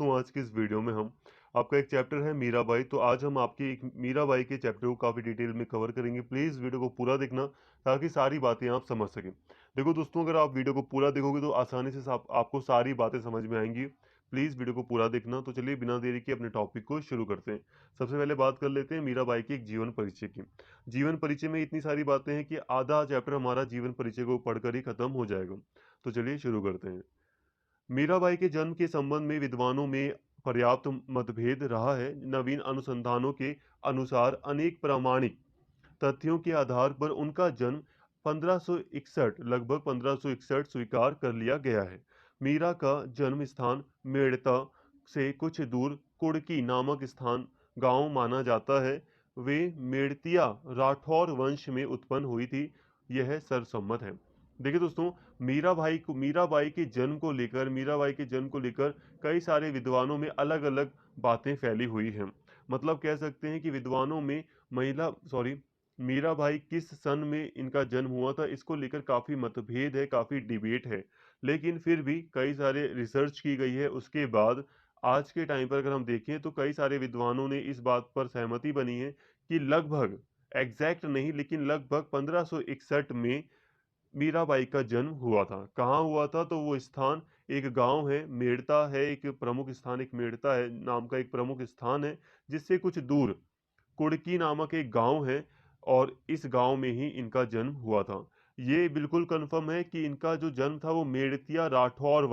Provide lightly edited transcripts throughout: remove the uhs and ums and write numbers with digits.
दोस्तों, आज की इस वीडियो में हम आपका एक चैप्टर है मीराबाई। तो आज हम आपकी एक मीराबाई के चैप्टर को काफ़ी डिटेल में कवर करेंगे। प्लीज़ वीडियो को पूरा देखना ताकि सारी बातें आप समझ सकें। देखो दोस्तों, अगर आप वीडियो को पूरा देखोगे तो आसानी से आपको सारी बातें समझ में आएंगी। प्लीज़ वीडियो को पूरा देखना। तो चलिए बिना देरी के अपने टॉपिक को शुरू करते हैं। सबसे पहले बात कर लेते हैं मीराबाई के एक जीवन परिचय की। जीवन परिचय में इतनी सारी बातें हैं कि आधा चैप्टर हमारा जीवन परिचय को पढ़कर ही खत्म हो जाएगा। तो चलिए शुरू करते हैं। मीराबाई के जन्म के संबंध में विद्वानों में पर्याप्त मतभेद रहा है। नवीन अनुसंधानों के अनुसार अनेक प्रामाणिक तथ्यों के आधार पर उनका जन्म 1561 लगभग 1561 स्वीकार कर लिया गया है। मीरा का जन्म स्थान मेड़ता से कुछ दूर कुड़की नामक स्थान गांव माना जाता है। वे मेड़तिया राठौर वंश में उत्पन्न हुई थी, यह सर्वसम्मत है। देखिए दोस्तों, मीराबाई के जन्म को लेकर कई सारे विद्वानों में अलग अलग बातें फैली हुई हैं। मतलब कह सकते हैं कि विद्वानों में महिला सॉरी मीराबाई किस सन में इनका जन्म हुआ था, इसको लेकर काफ़ी मतभेद है, काफ़ी डिबेट है। लेकिन फिर भी कई सारे रिसर्च की गई है। उसके बाद आज के टाइम पर अगर हम देखें तो कई सारे विद्वानों ने इस बात पर सहमति बनी है कि लगभग, एग्जैक्ट नहीं लेकिन लगभग 1561 में मीराबाई का जन्म हुआ था। कहाँ हुआ था? तो वो स्थान एक गांव है, मेड़ता है, एक प्रमुख स्थान, एक मेड़ता है नाम का एक प्रमुख स्थान है, जिससे कुछ दूर कुड़की नामक एक गांव है और इस गांव में ही इनका जन्म हुआ था। ये बिल्कुल कंफर्म है कि इनका जो जन्म था वो मेड़तिया राठौर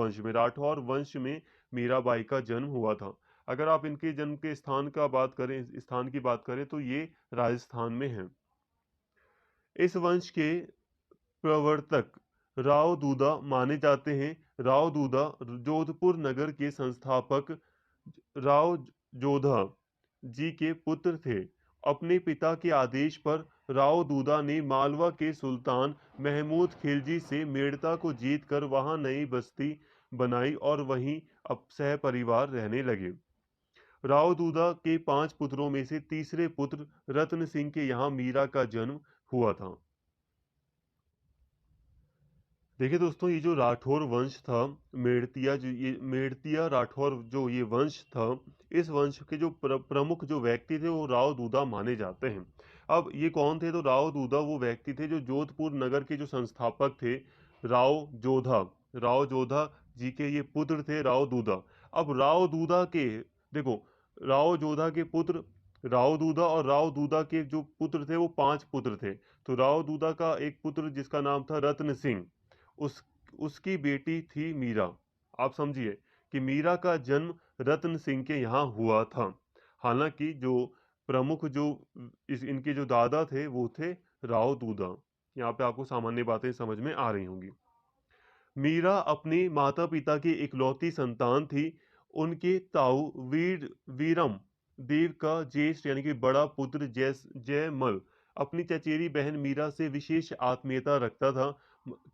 वंश में मीराबाई का जन्म हुआ था। अगर आप इनके जन्म के स्थान की बात करें तो ये राजस्थान में है। इस वंश के प्रवर्तक राव दूदा माने जाते हैं। राव दूदा जोधपुर नगर के संस्थापक राव जोधा जी के पुत्र थे। अपने पिता के आदेश पर राव दूदा ने मालवा के सुल्तान महमूद खिलजी से मेड़ता को जीतकर वहां नई बस्ती बनाई और वहीं अब सह परिवार रहने लगे। राव दूदा के 5 पुत्रों में से तीसरे पुत्र रत्न सिंह के यहाँ मीरा का जन्म हुआ था। देखिए दोस्तों, ये जो राठौर वंश था, मेड़तिया राठौर जो ये वंश था, इस वंश के जो प्रमुख जो व्यक्ति थे वो राव दूदा माने जाते हैं। अब ये कौन थे? तो राव दूदा वो व्यक्ति थे जो जोधपुर नगर के जो संस्थापक थे। राव जोधा राव जोधा जी के ये पुत्र थे राव दूदा। अब राव दूदा के देखो, राव जोधा के पुत्र राव दूदा और राव दूदा के जो पुत्र थे वो 5 पुत्र थे। तो राव दूदा का एक पुत्र जिसका नाम था रत्न सिंह, उस उसकी बेटी थी मीरा। आप समझिए कि मीरा का जन्म रत्न सिंह के यहाँ हुआ था। हालांकि जो प्रमुख जो इस इनके जो दादा थे वो थे राव दूदा। यहाँ पे आपको सामान्य बातें समझ में आ रही होंगी। मीरा अपने माता पिता की इकलौती संतान थी। उनके ताऊ वीरम देव का ज्येष्ठ यानी कि बड़ा पुत्र जयमल अपनी चचेरी बहन मीरा से विशेष आत्मीयता रखता था,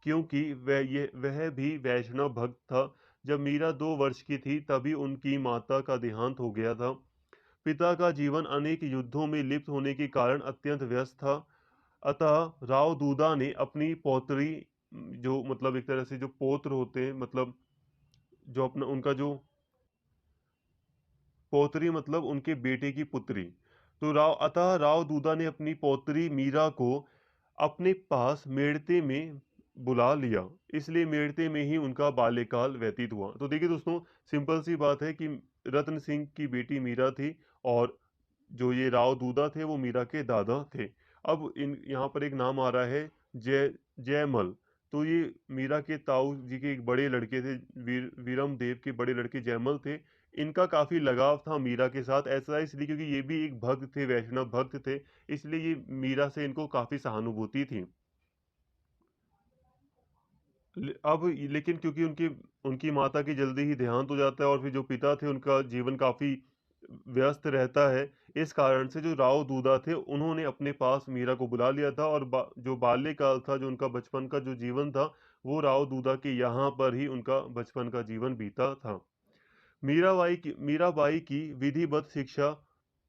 क्योंकि वह भी वैष्णव भक्त था। जब मीरा 2 वर्ष की थी तभी उनकी माता का देहांत हो गया था। पिता का जीवन अनेक युद्धों में लिप्त होने के कारण अत्यंत व्यस्त था। अतः राव दूदा ने अपनी पौत्री, जो मतलब एक तरह से जो पौत्र होते हैं, मतलब जो अपना उनका जो पौत्री मतलब उनके बेटे की पुत्री। तो राव दूदा ने अपनी पौत्री मीरा को अपने पास मेड़ते में बुला लिया। इसलिए मेड़ते में ही उनका बाल्यकाल व्यतीत हुआ। तो देखिए दोस्तों, सिंपल सी बात है कि रत्न सिंह की बेटी मीरा थी और जो ये राव दूदा थे वो मीरा के दादा थे। अब इन यहाँ पर एक नाम आ रहा है जयमल। तो ये मीरा के ताऊ जी के एक बड़े लड़के थे, वीरम देव के बड़े लड़के जयमल थे। इनका काफी लगाव था मीरा के साथ। ऐसा इसलिए क्योंकि ये भी एक भक्त थे, वैष्णव भक्त थे। इसलिए ये मीरा से इनको काफी सहानुभूति थी। लेकिन क्योंकि उनकी उनकी माता की जल्दी ही देहांत हो जाता है और फिर जो पिता थे उनका जीवन काफी व्यस्त रहता है। इस कारण से जो राव दूदा थे उन्होंने अपने पास मीरा को बुला लिया था और जो बाल्यकाल था, जो उनका बचपन का जो जीवन था, वो राव दूदा के यहाँ पर ही उनका बचपन का जीवन बीता था। मीराबाई की विधिवत शिक्षा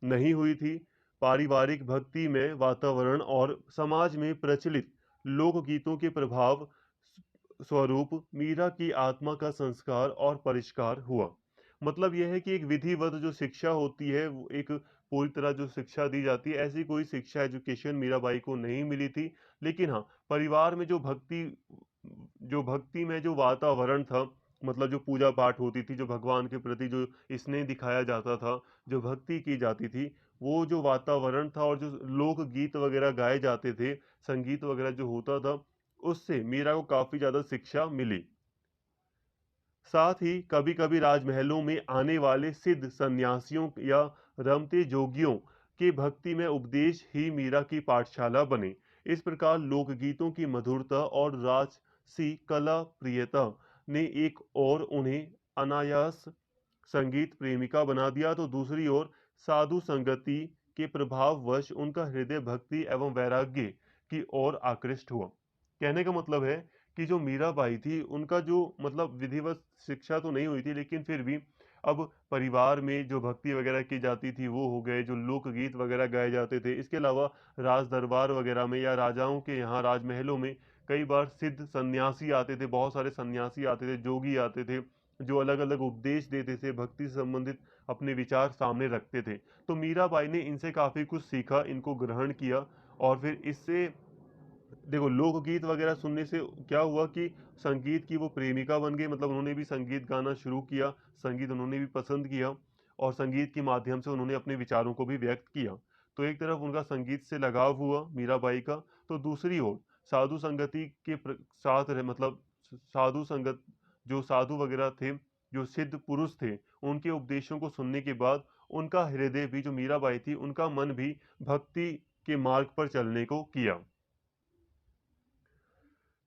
नहीं हुई थी। पारिवारिक भक्ति में वातावरण और समाज में प्रचलित लोकगीतों के प्रभाव स्वरूप मीरा की आत्मा का संस्कार और परिष्कार हुआ। मतलब यह है कि एक विधिवत जो शिक्षा होती है, वो एक पूरी तरह जो शिक्षा दी जाती है, ऐसी कोई शिक्षा एजुकेशन मीराबाई को नहीं मिली थी। लेकिन हाँ, परिवार में जो भक्ति में जो वातावरण था, मतलब जो पूजा पाठ होती थी, जो भगवान के प्रति जो स्नेह दिखाया जाता था, जो भक्ति की जाती थी, वो जो वातावरण था और जो लोक गीत वगैरह गाए जाते थे, संगीत वगैरह जो होता था, उससे मीरा को काफ़ी ज़्यादा शिक्षा मिली। साथ ही कभी-कभी राजमहलों में आने वाले सिद्ध सन्यासियों या रमते जोगियों के भक्ति में उपदेश ही मीरा की पाठशाला बने। इस प्रकार लोकगीतों की मधुरता और राजसी कला प्रियता ने एक ओर उन्हें अनायास संगीत प्रेमिका बना दिया, तो दूसरी ओर साधु संगति के प्रभाववश उनका हृदय भक्ति एवं वैराग्य की ओर आकृष्ट हुआ। कहने का मतलब है कि जो मीराबाई थी, उनका जो मतलब विधिवत शिक्षा तो नहीं हुई थी, लेकिन फिर भी अब परिवार में जो भक्ति वगैरह की जाती थी वो हो गए, जो लोकगीत वगैरह गाए जाते थे। इसके अलावा राज दरबार वगैरह में या राजाओं के यहाँ राजमहलों में कई बार सिद्ध सन्यासी आते थे, बहुत सारे सन्यासी आते थे, जोगी आते थे, जो अलग-अलग उपदेश देते थे, भक्ति से संबंधित अपने विचार सामने रखते थे। तो मीराबाई ने इनसे काफ़ी कुछ सीखा, इनको ग्रहण किया और फिर इससे देखो लोकगीत वगैरह सुनने से क्या हुआ कि संगीत की वो प्रेमिका बन गई, मतलब उन्होंने भी संगीत गाना शुरू किया, संगीत उन्होंने भी पसंद किया और संगीत के माध्यम से उन्होंने अपने विचारों को भी व्यक्त किया। तो एक तरफ उनका संगीत से लगाव हुआ मीराबाई का, तो दूसरी ओर साधु संगति के साथ मतलब साधु संगत जो साधु वगैरह थे, जो सिद्ध पुरुष थे, उनके उपदेशों को सुनने के बाद उनका हृदय भी, जो मीराबाई थी, उनका मन भी भक्ति के मार्ग पर चलने को किया।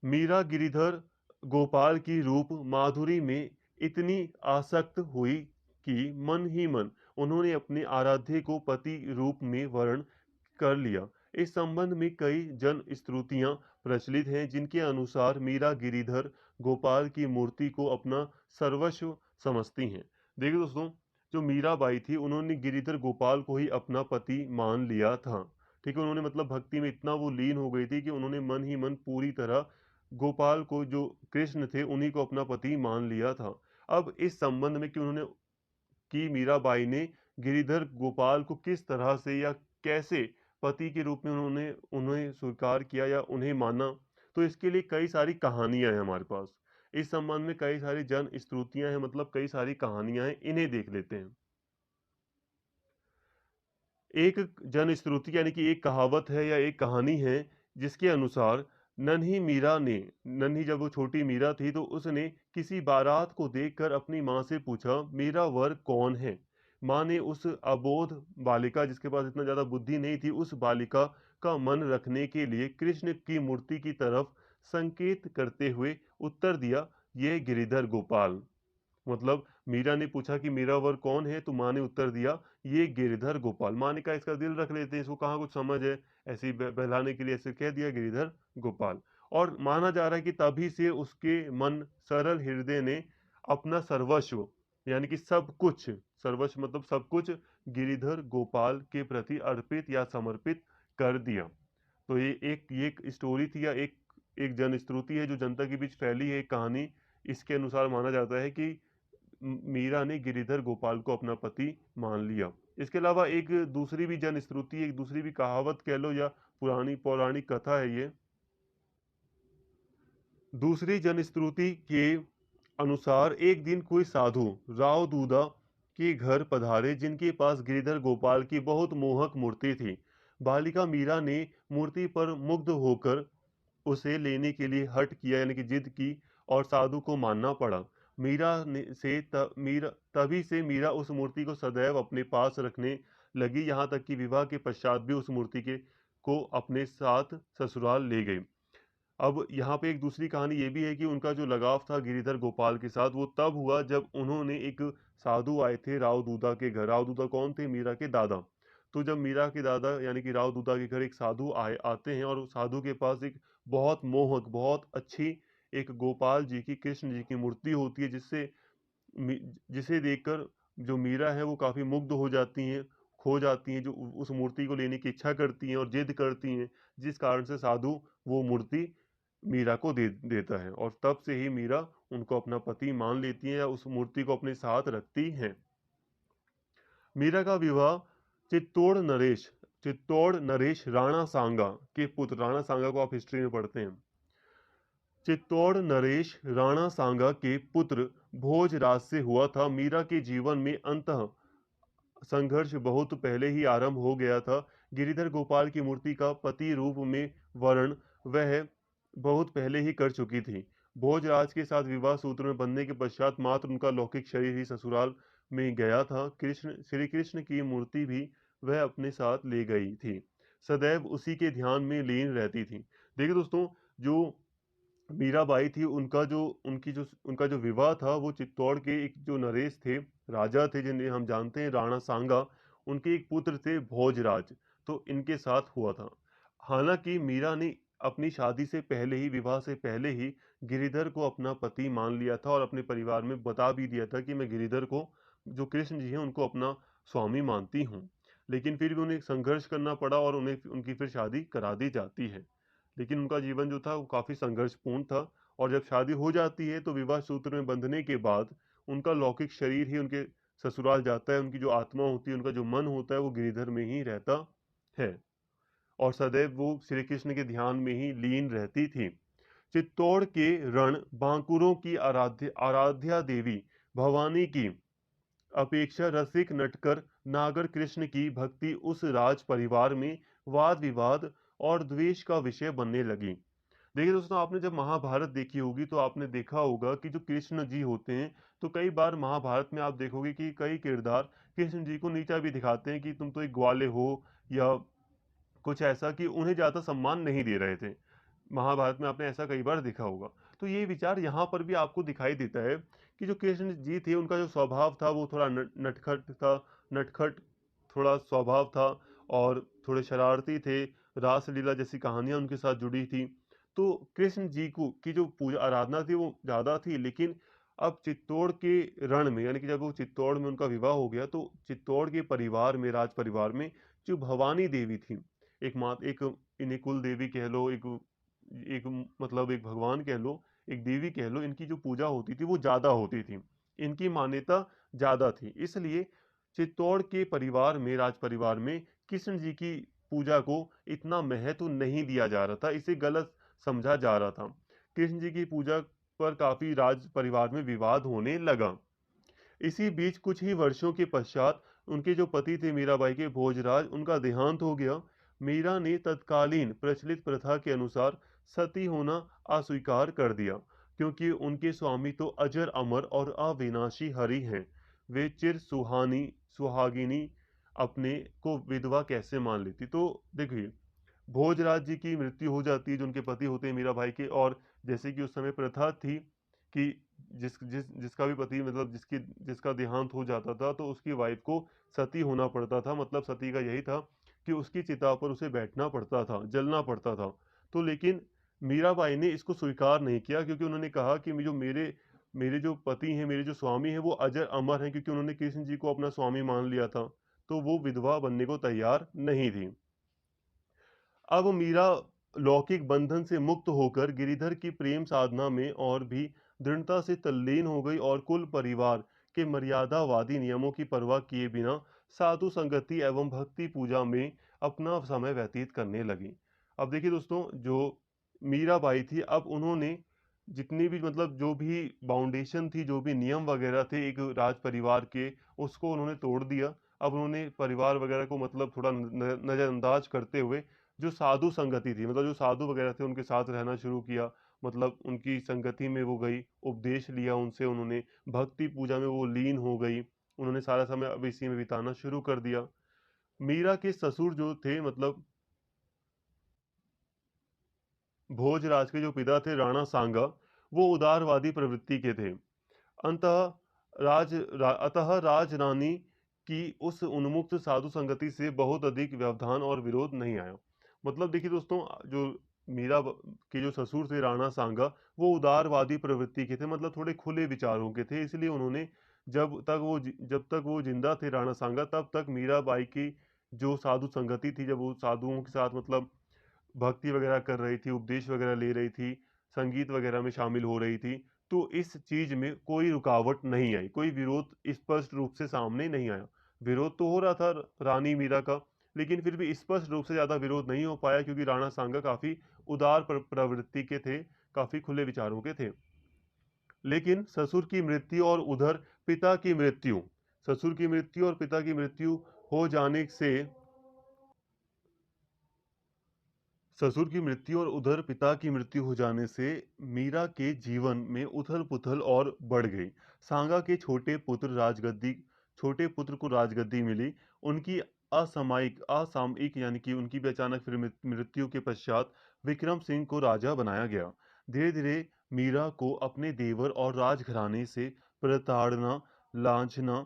मीरा गिरिधर गोपाल की रूप माधुरी में इतनी आसक्त हुई कि मन ही मन उन्होंने अपने आराध्य को पति रूप में वर्ण कर लिया। इस संबंध में कई जन श्रुतियां प्रचलित हैं, जिनके अनुसार मीरा गिरिधर गोपाल की मूर्ति को अपना सर्वस्व समझती हैं। देखिए दोस्तों, जो मीराबाई थी, उन्होंने गिरिधर गोपाल को ही अपना पति मान लिया था। ठीक है, उन्होंने मतलब भक्ति में इतना वो लीन हो गई थी कि उन्होंने मन ही मन पूरी तरह गोपाल को, जो कृष्ण थे, उन्हीं को अपना पति मान लिया था। अब इस संबंध में कि मीराबाई ने गिरिधर गोपाल को किस तरह से या कैसे पति के रूप में उन्होंने उन्हें स्वीकार किया या उन्हें माना, तो इसके लिए कई सारी कहानियां हैं हमारे पास। इस संबंध में कई सारी जन श्रुतियां हैं, मतलब कई सारी कहानियां हैं, इन्हें देख लेते हैं। एक जन श्रुति यानी कि एक कहावत है या एक कहानी है, जिसके अनुसार नन्ही जब वो छोटी मीरा थी, तो उसने किसी बारात को देखकर अपनी माँ से पूछा, मेरा वर कौन है। माँ ने उस अबोध बालिका, जिसके पास इतना ज्यादा बुद्धि नहीं थी, उस बालिका का मन रखने के लिए कृष्ण की मूर्ति की तरफ संकेत करते हुए उत्तर दिया, ये गिरिधर गोपाल। मतलब मीरा ने पूछा कि मेरा वर कौन है, तो माँ ने उत्तर दिया, ये गिरधर गोपाल। माँ ने कहा इसका दिल रख लेते हैं, इसको कहाँ कुछ समझ है, ऐसे ही बहलाने के लिए ऐसे कह दिया, गिरिधर गोपाल। और माना जा रहा है कि तभी से उसके मन सरल हृदय ने अपना सर्वस्व, यानी कि सब कुछ, सर्वस्व मतलब सब कुछ, गिरिधर गोपाल के प्रति अर्पित या समर्पित कर दिया। तो ये एक स्टोरी थी या एक एक जनश्रुति है जो जनता के बीच फैली है, एक कहानी। इसके अनुसार माना जाता है कि मीरा ने गिरिधर गोपाल को अपना पति मान लिया। इसके अलावा एक दूसरी भी जनश्रुति, एक दूसरी भी कहावत कह लो या पुरानी पौराणिक कथा है ये। दूसरी जनश्रुति के अनुसार एक दिन कोई साधु राव दूधा के घर पधारे, जिनके पास गिरिधर गोपाल की बहुत मोहक मूर्ति थी। बालिका मीरा ने मूर्ति पर मुग्ध होकर उसे लेने के लिए हठ किया, यानी कि जिद की, और साधु को मानना पड़ा। तभी से मीरा उस मूर्ति को सदैव अपने पास रखने लगी, यहाँ तक कि विवाह के पश्चात भी उस मूर्ति के को अपने साथ ससुराल ले गई। अब यहाँ पे एक दूसरी कहानी ये भी है कि उनका जो लगाव था गिरिधर गोपाल के साथ, वो तब हुआ जब उन्होंने एक साधु आए थे राव दूधा के घर। राव दूधा कौन थे? मीरा के दादा। तो जब मीरा के दादा यानी कि राव दूधा के घर एक साधु आते हैं, और उस साधु के पास एक बहुत मोहक, बहुत अच्छी एक गोपाल जी की, कृष्ण जी की मूर्ति होती है, जिसे देखकर जो मीरा है वो काफी मुग्ध हो जाती हैं, खो जाती हैं, जो उस मूर्ति को लेने की इच्छा करती हैं और जिद करती हैं, जिस कारण से साधु वो मूर्ति मीरा को दे देता है और तब से ही मीरा उनको अपना पति मान लेती है या उस मूर्ति को अपने साथ रखती हैं। मीरा का विवाह चित्तौड़ नरेश राणा सांगा के पुत्र, राणा सांगा को आप हिस्ट्री में पढ़ते हैं, चित्तौड़ नरेश राणा सांगा के पुत्र भोजराज से हुआ था। मीरा के जीवन में अंतः संघर्ष बहुत पहले ही आरंभ हो गया था। गिरिधर गोपाल की मूर्ति का पति रूप में वर्ण वह बहुत पहले ही कर चुकी थी। भोजराज के साथ विवाह सूत्र में बंधने के पश्चात मात्र उनका लौकिक शरीर ही ससुराल में गया था। श्री कृष्ण की मूर्ति भी वह अपने साथ ले गई थी, सदैव उसी के ध्यान में लीन रहती थी। देखिए दोस्तों, जो मीराबाई थी, उनका जो विवाह था वो चित्तौड़ के एक जो नरेश थे, राजा थे, जिन्हें हम जानते हैं राणा सांगा, उनके एक पुत्र थे भोजराज, तो इनके साथ हुआ था। हालांकि मीरा ने अपनी शादी से पहले ही, विवाह से पहले ही गिरिधर को अपना पति मान लिया था और अपने परिवार में बता भी दिया था कि मैं गिरिधर को, जो कृष्ण जी हैं, उनको अपना स्वामी मानती हूँ। लेकिन फिर भी उन्हें संघर्ष करना पड़ा और उन्हें उनकी फिर शादी करा दी जाती है। लेकिन उनका जीवन जो था वो काफ़ी संघर्षपूर्ण था और जब शादी हो जाती है तो विवाह सूत्र में बंधने के बाद उनका लौकिक शरीर ही उनके ससुराल जाता है, उनकी जो आत्मा होती है, उनका जो मन होता है वो गिरिधर में ही रहता है और सदैव वो श्री कृष्ण के ध्यान में ही लीन रहती थी। चित्तौड़ के रण बांकुरों की आराध्या देवी भवानी की अपेक्षा रसिक नटकर नागर कृष्ण की भक्ति उस राज परिवार में वाद विवाद और द्वेष का विषय बनने लगी। देखिए दोस्तों, आपने जब महाभारत देखी होगी तो आपने देखा होगा कि जो कृष्ण जी होते हैं, तो कई बार महाभारत में आप देखोगे कि कई किरदार कृष्ण जी को नीचा भी दिखाते हैं कि तुम तो एक ग्वाले हो, या कुछ ऐसा कि उन्हें ज़्यादा सम्मान नहीं दे रहे थे। महाभारत में आपने ऐसा कई बार देखा होगा। तो ये विचार यहाँ पर भी आपको दिखाई देता है कि जो कृष्ण जी थे, उनका जो स्वभाव था वो थोड़ा नटखट था, नटखट थोड़ा स्वभाव था और थोड़े शरारती थे। रासलीला जैसी कहानियाँ उनके साथ जुड़ी थी। तो कृष्ण जी को की जो पूजा आराधना थी वो ज़्यादा थी, लेकिन अब चित्तौड़ के रण में, यानी कि जब वो चित्तौड़ में उनका विवाह हो गया तो चित्तौड़ के परिवार में, राज परिवार में जो भवानी देवी थी, एक इन्हें कुल देवी कह लो, एक एक मतलब एक भगवान कह लो, एक देवी कह लो, इनकी जो पूजा होती थी वो ज़्यादा होती थी, इनकी मान्यता ज़्यादा थी। इसलिए चित्तौड़ के परिवार में, राज परिवार में कृष्ण जी की पूजा को इतना महत्व नहीं दिया जा रहा था, इसे गलत समझा जा रहा था। कृष्ण जी की पूजा पर काफ़ी राज परिवार में विवाद होने लगा। इसी बीच कुछ ही वर्षों के पश्चात उनके जो पति थे मीराबाई के, भोजराज, उनका देहांत हो गया। मीरा ने तत्कालीन प्रचलित प्रथा के अनुसार सती होना अस्वीकार कर दिया, क्योंकि उनके स्वामी तो अजर अमर और अविनाशी हरि हैं। वे चिर सुहागिनी अपने को विधवा कैसे मान लेती। तो देखिए, भोजराज जी की मृत्यु हो जाती है, जो उनके पति होते हैं मीराबाई के, और जैसे कि उस समय प्रथा थी कि जिसका भी पति, मतलब जिसका देहांत हो जाता था तो उसकी वाइफ को सती होना पड़ता था। मतलब सती का यही था कि उसकी चिता पर उसे बैठना पड़ता था, जलना पड़ता था। तो लेकिन मीराबाई ने इसको स्वीकार नहीं किया, क्योंकि उन्होंने कहा कि जो मेरे मेरे जो पति हैं, मेरे जो स्वामी हैं, वो अजर अमर हैं, क्योंकि उन्होंने कृष्ण जी को अपना स्वामी मान लिया था, तो वो विधवा बनने को तैयार नहीं थी। अब मीरा लौकिक बंधन से मुक्त होकर गिरिधर की प्रेम साधना में और भी दृढ़ता से तल्लीन हो गई और कुल परिवार के मर्यादावादी नियमों की परवाह किए बिना साधु संगति एवं भक्ति पूजा में अपना समय व्यतीत करने लगी। अब देखिए दोस्तों, जो मीराबाई थी, अब उन्होंने जितनी भी, मतलब जो भी बाउंडेशन थी, जो भी नियम वगैरह थे एक राज परिवार के, उसको उन्होंने तोड़ दिया। अब उन्होंने परिवार वगैरह को मतलब थोड़ा नज़रअंदाज करते हुए जो साधु संगति थी, मतलब जो साधु वगैरह थे, उनके साथ रहना शुरू किया। मतलब उनकी संगति में वो गई, उपदेश लिया उनसे उन्होंने, भक्ति पूजा में वो लीन हो गई, उन्होंने सारा समय अब इसी में बिताना शुरू कर दिया। मीरा के ससुर जो थे, मतलब भोजराज के जो पिता थे राणा सांगा, वो उदारवादी प्रवृत्ति के थे। अंतः अतः राजरानी की उस उन्मुक्त साधु संगति से बहुत अधिक व्यवधान और विरोध नहीं आया। मतलब देखिए दोस्तों, जो के जो ससुर थे राणा सांगा, वो उदारवादी प्रवृत्ति के थे, मतलब थोड़े खुले विचारों के थे। इसलिए उन्होंने जब तक वो जिंदा थे राणा सांगा, तब तक मीराबाई की जो साधु संगति थी, जब वो साधुओं के साथ मतलब भक्ति वगैरह कर रही थी, उपदेश वगैरह ले रही थी, संगीत वगैरह में शामिल हो रही थी, तो इस चीज़ में कोई रुकावट नहीं आई, कोई विरोध स्पष्ट रूप से सामने नहीं आया। विरोध तो हो रहा था रानी मीरा का, लेकिन फिर भी स्पष्ट रूप से ज़्यादा विरोध नहीं हो पाया क्योंकि राणा सांगा काफ़ी उदार प्रवृत्ति के थे, काफ़ी खुले विचारों के थे। लेकिन ससुर की मृत्यु और उधर पिता की मृत्यु ससुर की मृत्यु और पिता की मृत्यु हो जाने से ससुर की मृत्यु और उधर पिता की मृत्यु हो जाने से मीरा के जीवन में उथल-पुथल और बढ़ गई। सांगा के छोटे पुत्र को राजगद्दी मिली। उनकी असामयिक यानी कि उनकी भी अचानक फिर मृत्यु के पश्चात विक्रम सिंह को राजा बनाया गया। धीरे-धीरे मीरा को अपने देवर और राजघराने से प्रताड़ना, लांछना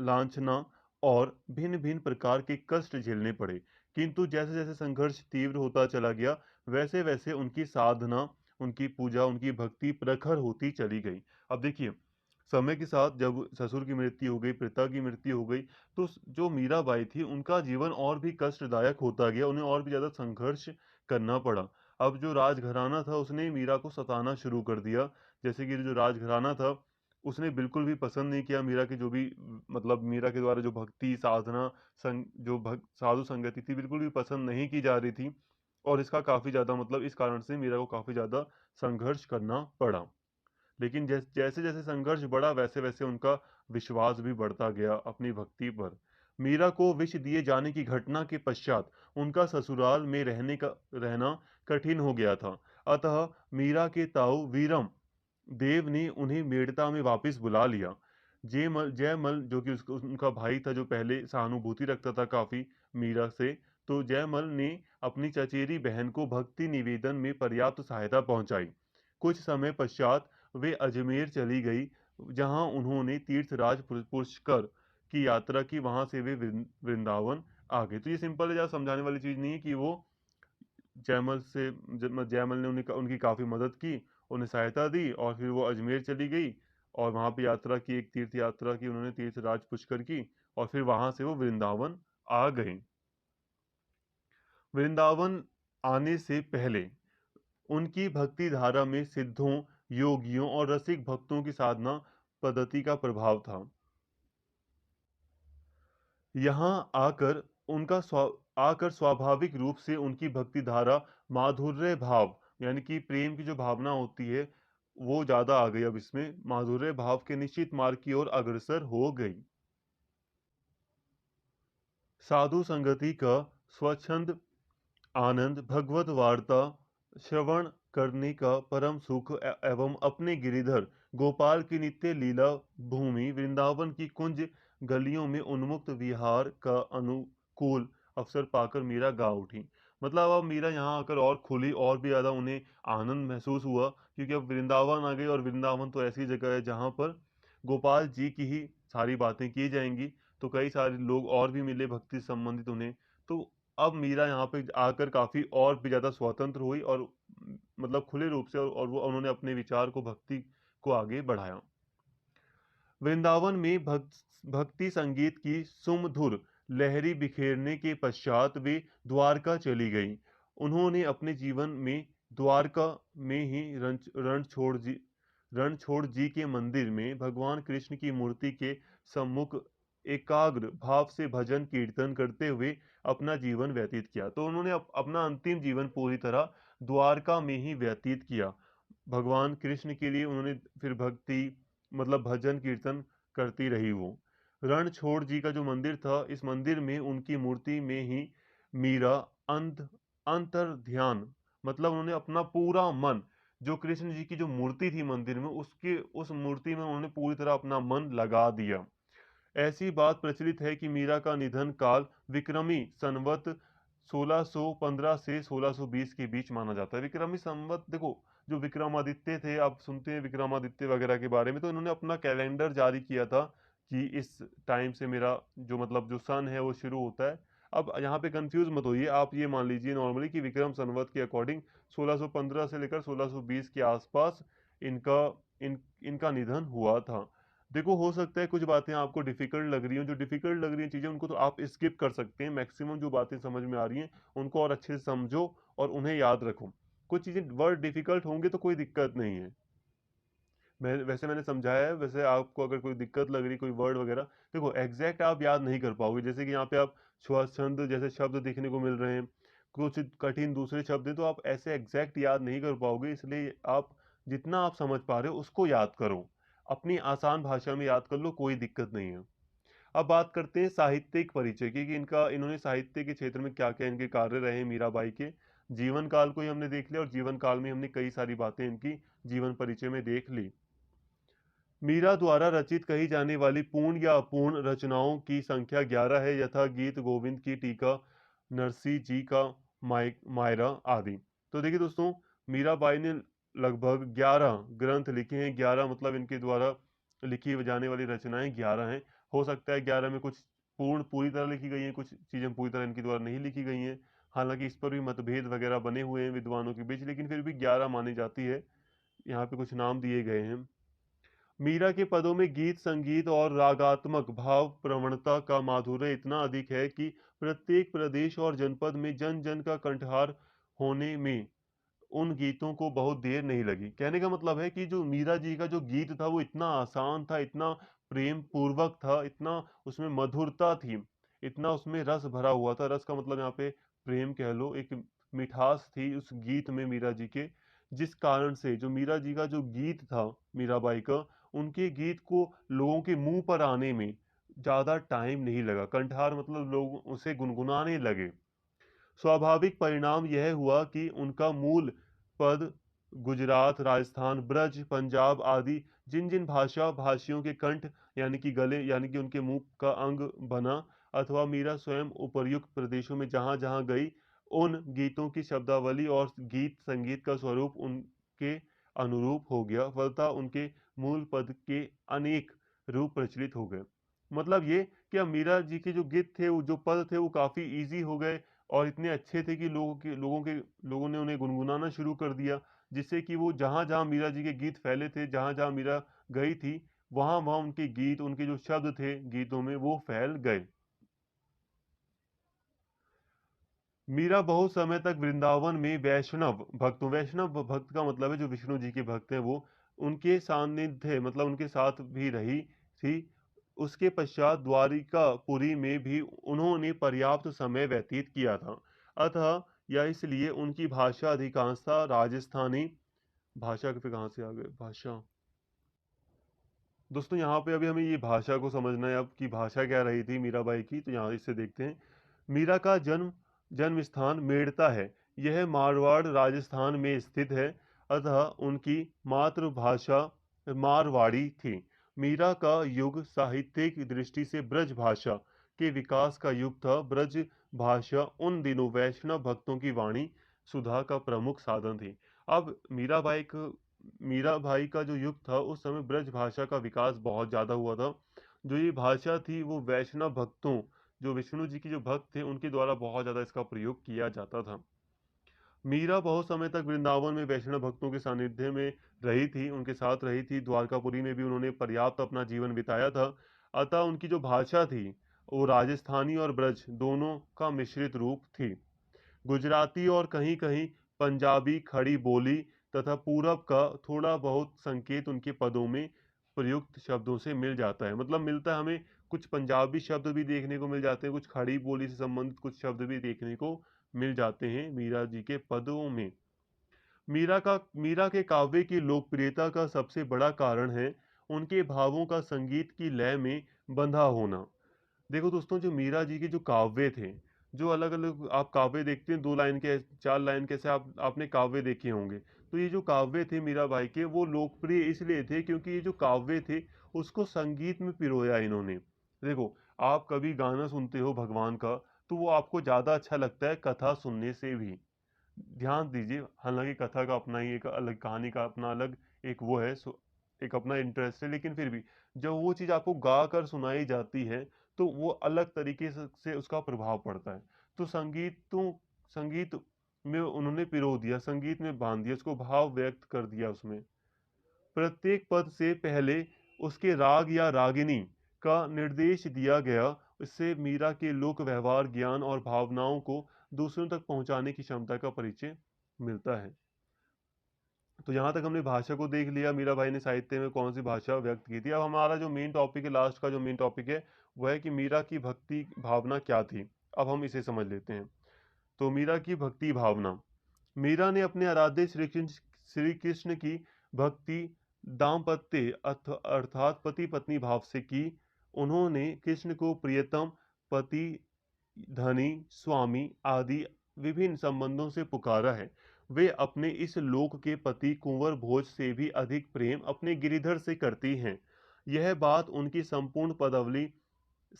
लांछना और भिन्न-भिन्न प्रकार के कष्ट झेलने पड़े। किंतु जैसे-जैसे संघर्ष तीव्र होता चला गया, वैसे-वैसे उनकी साधना, उनकी पूजा, उनकी भक्ति प्रखर होती चली गई। अब देखिए, समय के साथ जब ससुर की मृत्यु हो गई, पिता की मृत्यु हो गई, तो जो मीराबाई थी, उनका जीवन और भी कष्टदायक होता गया, उन्हें और भी ज़्यादा संघर्ष करना पड़ा। अब जो राजघराना था, उसने मीरा को सताना शुरू कर दिया। जैसे कि जो राजघराना था, उसने बिल्कुल भी पसंद नहीं किया मीरा की जो भी मतलब मीरा के द्वारा जो भक्ति, साधना जो साधु संगति थी बिल्कुल भी पसंद नहीं की जा रही थी और इसका काफ़ी ज़्यादा मतलब इस कारण से मीरा को काफ़ी ज़्यादा संघर्ष करना पड़ा। लेकिन जैसे जैसे संघर्ष बढ़ा वैसे वैसे उनका विश्वास भी बढ़ता गया अपनी भक्ति पर। मीरा को विष दिए जाने की घटना के पश्चात उनका ससुराल में रहना कठिन हो गया था। अतः मीरा के ताऊ वीरम देव ने उन्हें मेड़ता में वापस बुला लिया। जयमल जो कि उनका भाई था जो पहले सहानुभूति रखता था काफ़ी मीरा से, तो जयमल ने अपनी चचेरी बहन को भक्ति निवेदन में पर्याप्त सहायता पहुंचाई। कुछ समय पश्चात वे अजमेर चली गई, जहां उन्होंने तीर्थराज पुष्कर की यात्रा की, वहां से वे वृंदावन आ गए। तो ये सिंपल है, ज़्यादा समझाने वाली चीज़ नहीं है कि वो जयमल ने उनकी काफ़ी मदद की, उन्हें सहायता दी और फिर वो अजमेर चली गई और वहाँ पे यात्रा की, एक तीर्थ यात्रा की उन्होंने तीर्थराज पुष्कर की और फिर वहाँ से वो वृंदावन आ गए। वृंदावन आने से पहले उनकी भक्ति धारा में सिद्धों, योगियों और रसिक भक्तों की साधना पद्धति का प्रभाव था। यहाँ आकर स्वाभाविक रूप से उनकी भक्ति धारा माधुर्य भाव यानी कि प्रेम की जो भावना होती है वो ज़्यादा आ गई। अब इसमें माधुर्य भाव के निश्चित मार्ग की ओर अग्रसर हो गई। साधु संगति का स्वच्छंद आनंद, भगवत वार्ता श्रवण करने का परम सुख एवं अपने गिरिधर गोपाल की नित्य लीला भूमि वृंदावन की कुंज गलियों में उन्मुक्त विहार का अनुकूल अवसर पाकर मीरा गा उठी। मतलब अब मीरा यहाँ आकर और खुली और भी ज़्यादा उन्हें आनंद महसूस हुआ क्योंकि अब वृंदावन आ गई और वृंदावन तो ऐसी जगह है जहाँ पर गोपाल जी की ही सारी बातें की जाएंगी। तो कई सारे लोग और भी मिले भक्ति से संबंधित उन्हें। तो अब मीरा यहाँ पे आकर काफ़ी और भी ज़्यादा स्वतंत्र हुई और मतलब खुले रूप से और वो उन्होंने अपने विचार को भक्ति को आगे बढ़ाया। वृंदावन में भक्ति संगीत की सुमधुर लहरी बिखेरने के पश्चात वे द्वारका चली गईं। उन्होंने अपने जीवन में द्वारका में ही रणछोड़ जी के मंदिर में भगवान कृष्ण की मूर्ति के सम्मुख एकाग्र भाव से भजन कीर्तन करते हुए अपना जीवन व्यतीत किया। तो उन्होंने अपना अंतिम जीवन पूरी तरह द्वारका में ही व्यतीत किया। भगवान कृष्ण के लिए उन्होंने फिर भक्ति मतलब भजन कीर्तन करती रही वो। रणछोड़ जी का जो मंदिर था, इस मंदिर में उनकी मूर्ति में ही मीरा अंतर ध्यान मतलब उन्होंने अपना पूरा मन जो कृष्ण जी की जो मूर्ति थी मंदिर में उसके उस मूर्ति में उन्होंने पूरी तरह अपना मन लगा दिया। ऐसी बात प्रचलित है कि मीरा का निधन काल विक्रमी संवत 1615 से 1620 के बीच माना जाता है। विक्रमी संवत देखो जो विक्रमादित्य थे, आप सुनते हैं विक्रमादित्य वगैरह के बारे में, तो इन्होंने अपना कैलेंडर जारी किया था कि इस टाइम से मेरा जो मतलब जो सन है वो शुरू होता है। अब यहाँ पे कंफ्यूज मत होइए, आप ये मान लीजिए नॉर्मली कि विक्रम संवत के अकॉर्डिंग 1615 से लेकर 1620 के आसपास इनका इनका निधन हुआ था। देखो हो सकता है कुछ बातें आपको डिफिकल्ट लग रही हो, जो डिफिकल्ट लग रही हैं चीज़ें उनको तो आप स्किप कर सकते हैं। मैक्सिमम जो बातें समझ में आ रही हैं उनको और अच्छे से समझो और उन्हें याद रखो। कुछ चीज़ें वर्ड डिफ़िकल्ट होंगे तो कोई दिक्कत नहीं है। मैंने समझाया है, वैसे आपको अगर कोई दिक्कत लग रही कोई वर्ड वगैरह, देखो एग्जैक्ट आप याद नहीं कर पाओगे। जैसे कि यहाँ पे आप स्वच्छंद जैसे शब्द देखने को मिल रहे हैं, कुछ कठिन दूसरे शब्द हैं, तो आप ऐसे एग्जैक्ट याद नहीं कर पाओगे। इसलिए आप जितना आप समझ पा रहे हो उसको याद करो, अपनी आसान भाषा में याद कर लो, कोई दिक्कत नहीं है। अब बात करते हैं साहित्यिक परिचय की, कि इनका इन्होंने साहित्य के क्षेत्र में क्या क्या इनके कार्य रहे मीराबाई के। जीवन काल को ही हमने देख लिया, और जीवन काल में हमने कई सारी बातें इनकी जीवन परिचय में देख ली। मीरा द्वारा रचित कही जाने वाली पूर्ण या अपूर्ण रचनाओं की संख्या 11 है, यथा गीत गोविंद की टीका, नरसी जी का मायरा आदि। तो देखिए दोस्तों, मीराबाई ने लगभग 11 ग्रंथ लिखे हैं। 11 मतलब इनके द्वारा लिखी जाने वाली रचनाएं 11 हैं। हो सकता है 11 में कुछ पूरी तरह लिखी गई हैं, कुछ चीजें पूरी तरह इनके द्वारा नहीं लिखी गई हैं। हालांकि इस पर भी मतभेद वगैरह बने हुए हैं विद्वानों के बीच, लेकिन फिर भी 11 मानी जाती है। यहाँ पे कुछ नाम दिए गए हैं। मीरा के पदों में गीत संगीत और रागात्मक भाव प्रवणता का माधुर्य इतना अधिक है कि प्रत्येक प्रदेश और जनपद में जन जन का कंठहार होने में उन गीतों को बहुत देर नहीं लगी। कहने का मतलब है कि जो मीरा जी का जो गीत था वो इतना आसान था, इतना प्रेम पूर्वक था, इतना उसमें मधुरता थी, इतना उसमें रस भरा हुआ था। रस का मतलब यहाँ पे प्रेम कह लो, एक मिठास थी उस गीत में मीरा जी के, जिस कारण से जो मीरा जी का जो गीत था मीराबाई का, उनके गीत को लोगों के मुंह पर आने में ज्यादा टाइम नहीं लगा। कंठहार मतलब लोग उसे गुनगुनाने लगे। स्वाभाविक परिणाम यह हुआ कि उनका मूल पद गुजरात, राजस्थान, ब्रज, पंजाब आदि जिन जिन भाषा भाषियों के कंठ यानी कि गले यानी कि उनके मुंह का अंग बना, अथवा मीरा स्वयं उपर्युक्त प्रदेशों में जहां जहां गई, उन गीतों की शब्दावली और गीत संगीत का स्वरूप उनके अनुरूप हो गया। फलतः उनके मूल पद के अनेक रूप प्रचलित हो गए। मतलब ये कि अब मीरा जी के जो गीत थे, वो जो पद थे, वो काफी इजी हो गए और इतने अच्छे थे कि लोगों ने उन्हें गुनगुनाना शुरू कर दिया, जिससे कि वो जहां जहां मीरा जी के गीत फैले थे, जहां जहां मीरा गई थी, वहां वहां उनके गीत, उनके जो शब्द थे गीतों में, वो फैल गए। मीरा बहुत समय तक वृंदावन में वैष्णव भक्त का मतलब है जो विष्णु जी के भक्त हैं, वो उनके सानिध्य मतलब उनके साथ भी रही थी। उसके पश्चात द्वारिकापुरी में भी उन्होंने पर्याप्त समय व्यतीत किया था। अतः या इसलिए उनकी भाषा अधिकांशतः राजस्थानी भाषा पे कहाँ से आ गए भाषा। दोस्तों यहाँ पे अभी हमें ये भाषा को समझना है, अब की भाषा क्या रही थी मीराबाई की, तो यहाँ इससे देखते हैं। मीरा का जन्म स्थान मेड़ता है। यह मारवाड़ राजस्थान में स्थित है। अतः उनकी मातृभाषा मारवाड़ी थी। मीरा का युग साहित्यिक दृष्टि से ब्रज भाषा के विकास का युग था। ब्रज भाषा उन दिनों वैष्णव भक्तों की वाणी सुधा का प्रमुख साधन थी। अब मीरा भाई का जो युग था, उस समय ब्रज भाषा का विकास बहुत ज्यादा हुआ था। जो ये भाषा थी वो वैष्णव भक्तों, जो विष्णु जी के जो भक्त थे, उनके द्वारा बहुत ज्यादा इसका प्रयोग किया जाता था। मीरा बहुत समय तक वृंदावन में वैष्णव भक्तों के सानिध्य में रही थी, उनके साथ रही थी। द्वारकापुरी में भी उन्होंने पर्याप्त अपना जीवन बिताया था। अतः उनकी जो भाषा थी वो राजस्थानी और ब्रज दोनों का मिश्रित रूप थी। गुजराती और कहीं कहीं पंजाबी खड़ी बोली तथा पूरब का थोड़ा बहुत संकेत उनके पदों में प्रयुक्त शब्दों से मिल जाता है। मतलब मिलता है हमें, कुछ पंजाबी शब्द भी देखने को मिल जाते हैं, कुछ खड़ी बोली से संबंधित कुछ शब्द भी देखने को मिल जाते हैं मीरा जी के पदों में। मीरा के काव्य की लोकप्रियता का सबसे बड़ा कारण है उनके भावों का संगीत की लय में बंधा होना। देखो दोस्तों, जो मीरा जी के जो काव्य थे, जो अलग अलग आप काव्य देखते हैं, 2 लाइन के 4 लाइन कैसे आपने काव्य देखे होंगे, तो ये जो काव्य थे मीराबाई के, वो लोकप्रिय इसलिए थे क्योंकि ये जो काव्य थे उसको संगीत में पिरोया इन्होंने। देखो, आप कभी गाना सुनते हो भगवान का, तो वो आपको ज्यादा अच्छा लगता है कथा सुनने से भी। ध्यान दीजिए, हालांकि कथा का अपना ही एक अलग, कहानी का अपना अलग एक वो है, एक अपना इंटरेस्ट है, लेकिन फिर भी जब वो चीज आपको गा कर सुनाई जाती है, तो वो अलग तरीके से उसका प्रभाव पड़ता है। तो संगीत में उन्होंने पिरो दिया, संगीत में बांध दिया, उसको भाव व्यक्त कर दिया उसमें। प्रत्येक पद से पहले उसके राग या रागिनी का निर्देश दिया गया। इससे मीरा के लोक व्यवहार ज्ञान और भावनाओं को दूसरों तक पहुंचाने की क्षमता का परिचय मिलता है। तो यहाँ तक हमने भाषा को देख लिया, मीराबाई ने साहित्य में कौन सी भाषा व्यक्त की थी। अब हमारा जो मेन टॉपिक है, लास्ट का जो मेन टॉपिक है, वह है कि मीरा की भक्ति भावना क्या थी। अब हम इसे समझ लेते हैं। तो मीरा की भक्ति भावना, मीरा ने अपने आराध्य श्री कृष्ण की भक्ति दाम्पत्य अर्थात पति पत्नी भाव से की। उन्होंने कृष्ण को प्रियतम, पति, धनी, स्वामी आदि विभिन्न संबंधों से पुकारा है। वे अपने इस लोक के पति कुंवर भोज से भी अधिक प्रेम अपने गिरिधर से करती हैं। यह बात उनकी संपूर्ण पदावली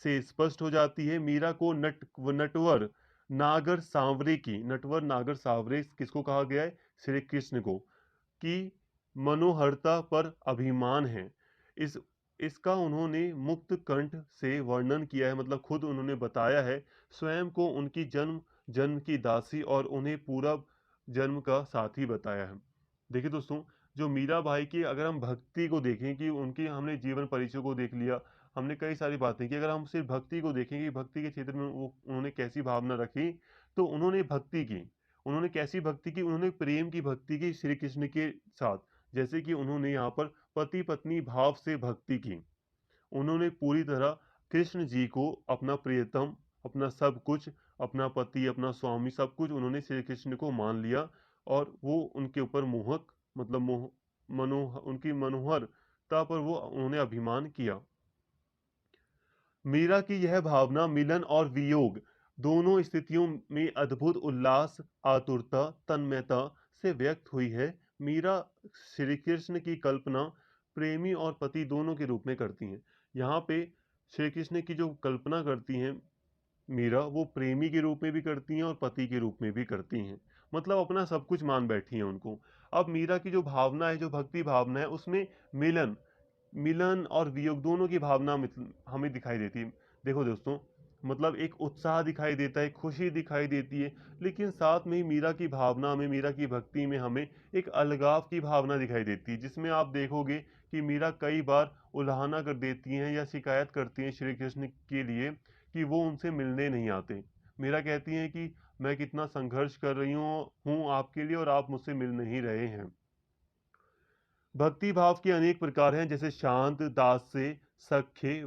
से स्पष्ट हो जाती है। मीरा को नटवर नागर सांवरे की, नटवर नागर सांवरे किसको कहा गया है? श्री कृष्ण को, की मनोहरता पर अभिमान है। इस इसका उन्होंने मुक्त कंठ से वर्णन किया है, मतलब खुद उन्होंने बताया है। स्वयं को उनकी जन्म जन्म की दासी और उन्हें पूरा जन्म का साथी बताया है। देखिए दोस्तों, जो मीराबाई की अगर हम भक्ति को देखें कि उनकी, हमने जीवन परिचय को देख लिया, हमने कई सारी बातें की। अगर हम सिर्फ भक्ति को देखें कि भक्ति के क्षेत्र में वो उन्होंने कैसी भावना रखी, तो उन्होंने भक्ति की। उन्होंने कैसी भक्ति की? उन्होंने प्रेम की भक्ति की श्री कृष्ण के साथ। जैसे कि उन्होंने यहाँ पर पति पत्नी भाव से भक्ति की। उन्होंने पूरी तरह कृष्ण जी को अपना प्रियतम, अपना सब कुछ, अपना पति, अपना स्वामी, सब कुछ उन्होंने श्री कृष्ण को मान लिया। और वो उनके ऊपर मोहक, मतलब उनकी मनोहरता पर वो उन्होंने अभिमान किया। मीरा की यह भावना मिलन और वियोग दोनों स्थितियों में अद्भुत उल्लास, आतुरता, तन्मयता से व्यक्त हुई है। मीरा श्री कृष्ण की कल्पना प्रेमी और पति दोनों के रूप में करती हैं। यहाँ पे श्री कृष्ण की जो कल्पना करती हैं मीरा, वो प्रेमी के रूप में भी करती हैं और पति के रूप में भी करती हैं। मतलब अपना सब कुछ मान बैठी हैं उनको। अब मीरा की जो भावना है, जो भक्ति भावना है, उसमें मिलन मिलन और वियोग दोनों की भावना हमें दिखाई देती है। देखो दोस्तों, मतलब एक उत्साह दिखाई देता है, खुशी दिखाई देती है, लेकिन साथ में ही मीरा की भावना में, मीरा की भक्ति में हमें एक अलगाव की भावना दिखाई देती है, जिसमें आप देखोगे कि मीरा कई बार उल्हाना कर देती हैं या शिकायत करती हैं श्री कृष्ण के लिए कि वो उनसे मिलने नहीं आते। मीरा कहती हैं कि मैं कितना संघर्ष कर रही हूँ आपके लिए और आप मुझसे मिल नहीं रहे हैं। भक्ति भाव के अनेक प्रकार हैं, जैसे शांत, दास्य, सख्य,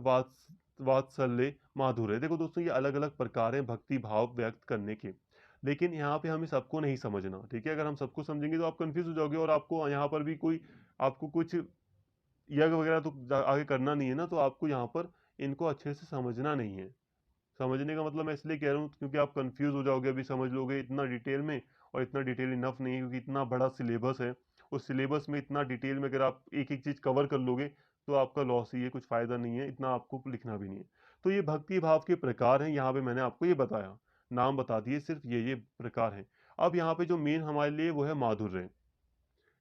वात्सल्य, माधुर्य। देखो दोस्तों, ये अलग अलग प्रकार हैं भक्ति भाव व्यक्त करने के। लेकिन यहाँ पे हमें सबको नहीं समझना, ठीक है? अगर हम सबको समझेंगे तो आप कंफ्यूज हो जाओगे, और आपको यहाँ पर भी कोई, आपको कुछ यज्ञ वगैरह तो आगे करना नहीं है ना, तो आपको यहाँ पर इनको अच्छे से समझना नहीं है। समझने का मतलब मैं इसलिए कह रहा हूँ क्योंकि आप कंफ्यूज हो जाओगे, अभी समझ लोगे इतना डिटेल में, और इतना डिटेल इनफ नहीं है, क्योंकि इतना बड़ा सिलेबस है। उस सिलेबस में इतना डिटेल में अगर आप एक एक चीज़ कवर कर लोगे तो आपका लॉस ही है, कुछ फ़ायदा नहीं है, इतना आपको लिखना भी नहीं है। तो ये भक्ति भाव के प्रकार हैं, यहाँ पे मैंने आपको ये बताया, नाम बता दिए, सिर्फ ये प्रकार हैं। अब यहाँ पे जो मेन हमारे लिए वो है माधुर्य।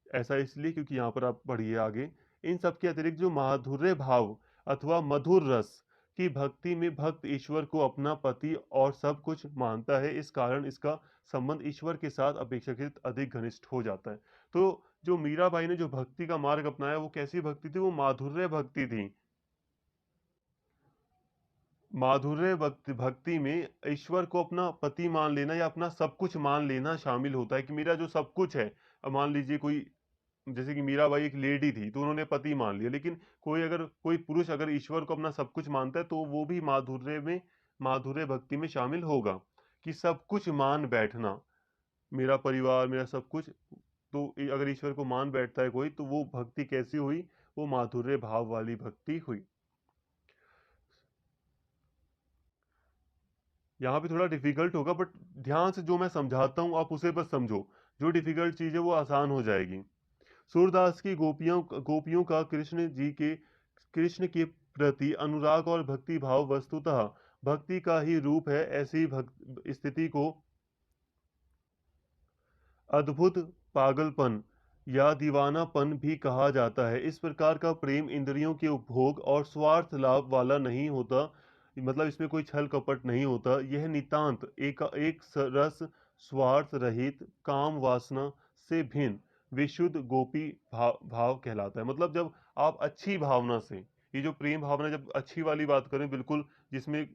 ऐसा इसलिए क्योंकि यहाँ पर आप पढ़िए आगे, इन सब के अतिरिक्त जो माधुर्य भाव अथवा मधुर रस की भक्ति में भक्त ईश्वर को अपना पति और सब कुछ मानता है। इस कारण इसका संबंध ईश्वर के साथ अपेक्षाकृत अधिक घनिष्ठ हो जाता है। तो जो मीराबाई ने जो भक्ति का मार्ग अपनाया, वो कैसी भक्ति थी? वो माधुर्य भक्ति थी। माधुर्य भक्ति भक्ति में ईश्वर को अपना पति मान लेना या अपना सब कुछ मान लेना शामिल होता है, कि मेरा जो सब कुछ है। अब मान लीजिए कोई, जैसे कि मीराबाई एक लेडी थी तो उन्होंने पति मान लिया, लेकिन कोई पुरुष अगर ईश्वर को अपना सब कुछ मानता है तो वो भी माधुर्य भक्ति में शामिल होगा, कि सब कुछ मान बैठना, मेरा परिवार, मेरा सब कुछ। तो अगर ईश्वर को मान बैठता है कोई, तो वो भक्ति कैसी हुई? वो माधुर्य भाव वाली भक्ति हुई। यहाँ पे थोड़ा डिफिकल्ट होगा, बट ध्यान से जो मैं समझाता हूँ आप उसे बस समझो। जो डिफिकल्ट चीज़ है वो आसान हो जाएगी। सूरदास की गोपियों का कृष्ण के प्रति अनुराग और भक्ति भाव वस्तुतः भक्ति का ही रूप है। ऐसी भक्त स्थिति को अद्भुत पागलपन या दीवानापन भी कहा जाता है। इस प्रकार का प्रेम इंद्रियों के उपभोग और स्वार्थ लाभ वाला नहीं होता, मतलब इसमें कोई छल कपट नहीं होता। यह नितांत एक रस, स्वार्थ रहित, काम वासना से भिन्न विशुद्ध गोपी भाव कहलाता है। मतलब जब आप अच्छी भावना से, ये जो प्रेम भावना, जब अच्छी वाली बात करें, बिल्कुल जिसमें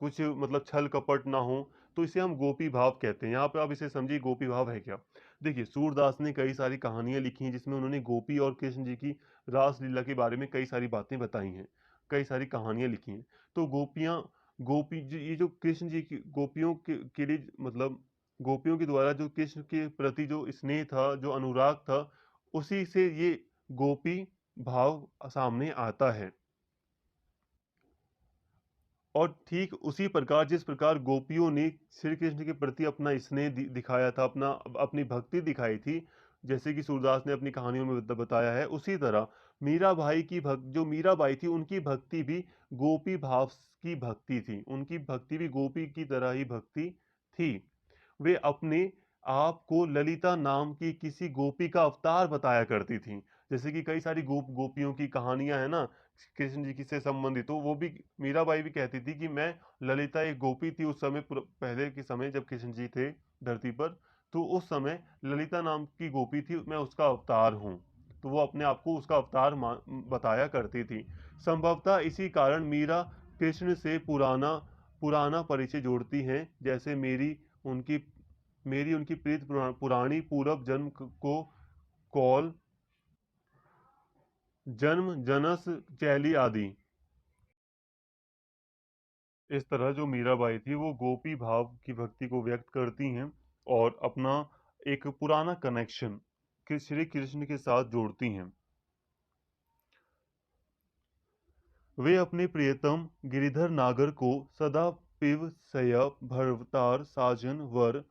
कुछ मतलब छल कपट ना हो, तो इसे हम गोपी भाव कहते हैं। यहाँ पे आप इसे समझिए गोपी भाव है क्या। देखिए सूरदास ने कई सारी कहानियां लिखी हैं जिसमें उन्होंने गोपी और कृष्ण जी की रासलीला के बारे में कई सारी बातें बताई हैं, कई सारी कहानियां लिखी हैं। तो गोपियां, ये जो कृष्ण जी की गोपियों के लिए मतलब गोपियों के द्वारा जो कृष्ण के प्रति जो स्नेह था, जो अनुराग था, उसी से ये गोपी भाव सामने आता है। और ठीक उसी प्रकार जिस प्रकार गोपियों ने श्री कृष्ण के प्रति अपना स्नेह दिखाया था, अपनी भक्ति दिखाई थी, जैसे कि सूरदास ने अपनी कहानियों में बताया है, उसी तरह जो मीराबाई थी उनकी भक्ति भी गोपी भाव की भक्ति थी। उनकी भक्ति भी गोपी की तरह ही भक्ति थी। वे अपने आप को ललिता नाम की किसी गोपी का अवतार बताया करती थी। जैसे कि कई सारी गोपियों की कहानियां है ना कृष्ण जी की से संबंधित, तो वो भी मीराबाई भी कहती थी कि मैं ललिता एक गोपी थी उस समय, पहले के समय जब कृष्ण जी थे धरती पर, तो उस समय ललिता नाम की गोपी थी, मैं उसका अवतार हूँ। तो वो अपने आप को उसका अवतार बताया करती थी। संभवतः इसी कारण मीरा कृष्ण से पुराना पुराना परिचय जोड़ती हैं, जैसे उनकी उनकी प्रीत पुरानी पूर्व जन्म को कौल, जन्म जनस, चैली आदि। इस तरह जो मीराबाई थी वो गोपी भाव की भक्ति को व्यक्त करती हैं और अपना एक पुराना कनेक्शन श्री कृष्ण के साथ जोड़ती हैं। वे अपने प्रियतम गिरिधर नागर को सदा पिव सय भरतार साजन वर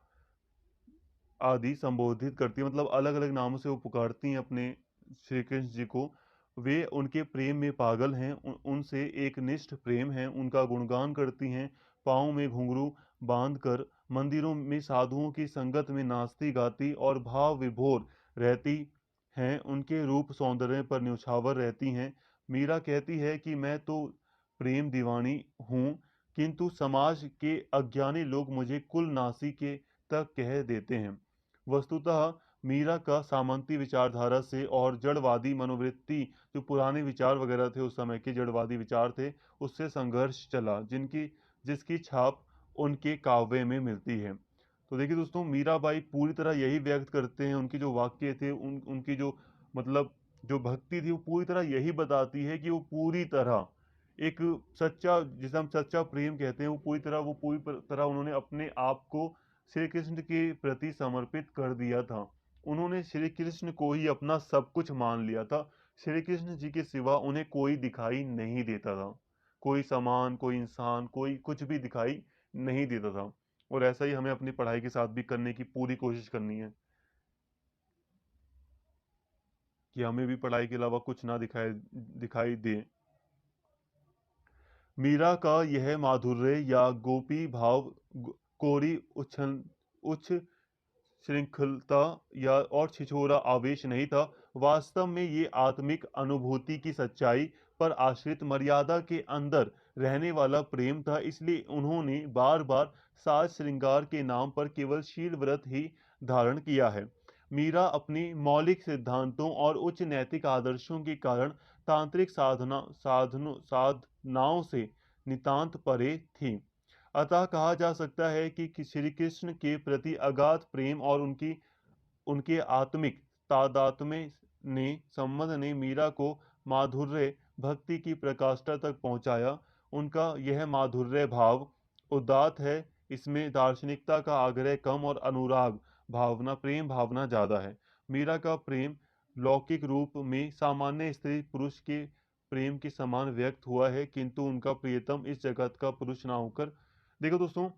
आदि संबोधित करती है, मतलब अलग अलग नामों से वो पुकारती हैं अपने श्री कृष्ण जी को। वे उनके प्रेम में पागल हैं, उनसे एक निष्ठ प्रेम है, उनका गुणगान करती हैं। पाँव में घुंघरू बांधकर मंदिरों में साधुओं की संगत में नाचती गाती और भाव विभोर रहती हैं, उनके रूप सौंदर्य पर न्यौछावर रहती हैं। मीरा कहती है कि मैं तो प्रेम दीवानी हूँ, किंतु समाज के अज्ञानी लोग मुझे कुल नासी के तक कह देते हैं। वस्तुतः मीरा का सामंती विचारधारा से और जड़वादी मनोवृत्ति, जो पुराने विचार वगैरह थे उस समय के जड़वादी विचार थे, उससे संघर्ष चला जिसकी छाप उनके काव्य में मिलती है। तो देखिए दोस्तों, मीराबाई पूरी तरह यही व्यक्त करते हैं, उनके जो वाक्य थे, उनकी जो मतलब जो भक्ति थी वो पूरी तरह यही बताती है कि वो पूरी तरह एक सच्चा, जिसे हम सच्चा प्रेम कहते हैं, वो पूरी तरह उन्होंने अपने आप को श्री कृष्ण के प्रति समर्पित कर दिया था। उन्होंने श्री कृष्ण को ही अपना सब कुछ मान लिया था। श्री कृष्ण जी के सिवा उन्हें कोई दिखाई नहीं देता था, कोई सामान, कोई इंसान, कोई कुछ भी दिखाई नहीं देता था। और ऐसा ही हमें अपनी पढ़ाई के साथ भी करने की पूरी कोशिश करनी है कि हमें भी पढ़ाई के अलावा कुछ ना दिखाई दिखाई दे। मीरा का यह माधुर्य या गोपी भाव कोरी उच्च श्रृंखलता या और छिछोरा आवेश नहीं था। वास्तव में ये आत्मिक अनुभूति की सच्चाई पर आश्रित मर्यादा के अंदर रहने वाला प्रेम था। इसलिए उन्होंने बार बार साज श्रृंगार के नाम पर केवल शील व्रत ही धारण किया है। मीरा अपनी मौलिक सिद्धांतों और उच्च नैतिक आदर्शों के कारण तांत्रिक साधनाओं से नितांत परे थी। अतः कहा जा सकता है कि श्री कृष्ण के प्रति अगाध प्रेम और उनके आत्मिक तादात्म्य ने संबंध ने मीरा को माधुर्य भक्ति की प्रकाष्ठा तक पहुंचाया। उनका यह माधुर्य भाव उदात्त है, इसमें दार्शनिकता का आग्रह कम और अनुराग भावना, प्रेम भावना ज्यादा है। मीरा का प्रेम लौकिक रूप में सामान्य स्त्री पुरुष के प्रेम के समान व्यक्त हुआ है, किंतु उनका प्रियतम इस जगत का पुरुष ना होकर, देखो दोस्तों,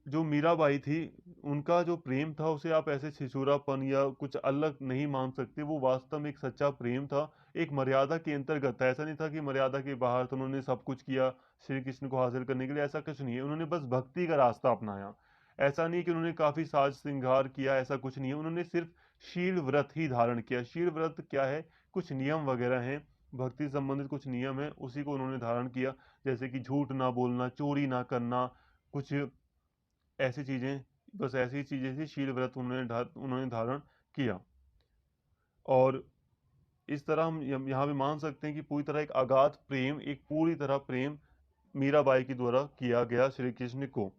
जो मीराबाई थी, उनका जो प्रेम था उसे आप ऐसे छिछोरापन या कुछ अलग नहीं मान सकते। वो वास्तव में एक सच्चा प्रेम था, एक मर्यादा के अंतर्गत था। ऐसा नहीं था कि मर्यादा के बाहर तो उन्होंने सब कुछ किया श्री कृष्ण को हासिल करने के लिए, ऐसा कुछ नहीं है। उन्होंने बस भक्ति का रास्ता अपनाया। ऐसा नहीं कि उन्होंने काफी साज श्रृंगार किया, ऐसा कुछ नहीं है। उन्होंने सिर्फ शील व्रत ही धारण किया। शील व्रत क्या है? कुछ नियम वगैरह हैं, भक्ति से संबंधित कुछ नियम है, उसी को उन्होंने धारण किया। जैसे कि झूठ ना बोलना, चोरी ना करना, कुछ ऐसी चीजें, बस ऐसी चीजें थी। शील व्रत उन्होंने धारण किया। और इस तरह हम यहाँ भी मान सकते हैं कि पूरी तरह एक अगाध प्रेम, एक पूरी तरह प्रेम मीराबाई के द्वारा किया गया श्री कृष्ण को।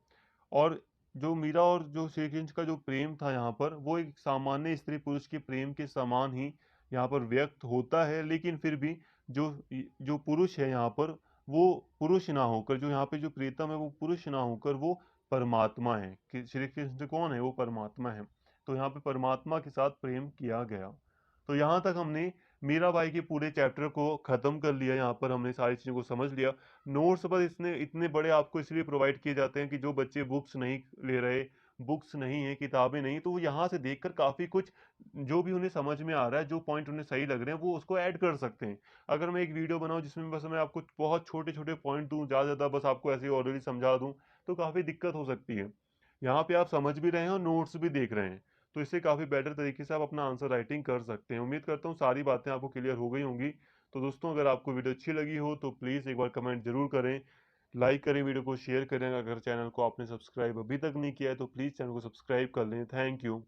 और जो मीरा और जो श्री कृष्ण का जो प्रेम था यहाँ पर, वो एक सामान्य स्त्री पुरुष के प्रेम के समान ही यहाँ पर व्यक्त होता है, लेकिन फिर भी जो जो पुरुष है यहाँ पर, वो पुरुष ना होकर, जो यहाँ पे जो प्रीतम है वो पुरुष ना होकर वो परमात्मा है। कि श्री कृष्ण कौन है? वो परमात्मा है। तो यहाँ पे परमात्मा के साथ प्रेम किया गया। तो यहाँ तक हमने मीराबाई के पूरे चैप्टर को खत्म कर लिया। यहाँ पर हमने सारी चीज़ों को समझ लिया। नोट्स बस इसने इतने बड़े आपको इसलिए प्रोवाइड किए जाते हैं कि जो बच्चे बुक्स नहीं ले रहे, बुक्स नहीं है, किताबें नहीं, तो वो यहाँ से देखकर काफ़ी कुछ जो भी उन्हें समझ में आ रहा है, जो पॉइंट उन्हें सही लग रहे हैं, वो उसको ऐड कर सकते हैं। अगर मैं एक वीडियो बनाऊँ जिसमें बस मैं आपको बहुत छोटे-छोटे पॉइंट दूँ, ज़्यादा बस आपको ऐसे ही ऑलरेडी समझा दूँ, तो काफ़ी दिक्कत हो सकती है। यहाँ पे आप समझ भी रहे हैं और नोट्स भी देख रहे हैं, तो इससे काफ़ी बेटर तरीके से आप अपना आंसर राइटिंग कर सकते हैं। उम्मीद करता हूँ सारी बातें आपको क्लियर हो गई होंगी। तो दोस्तों, अगर आपको वीडियो अच्छी लगी हो तो प्लीज़ एक बार कमेंट ज़रूर करें, लाइक करें, वीडियो को शेयर करें। अगर चैनल को आपने सब्सक्राइब अभी तक नहीं किया है तो प्लीज़ चैनल को सब्सक्राइब कर लें। Thank you.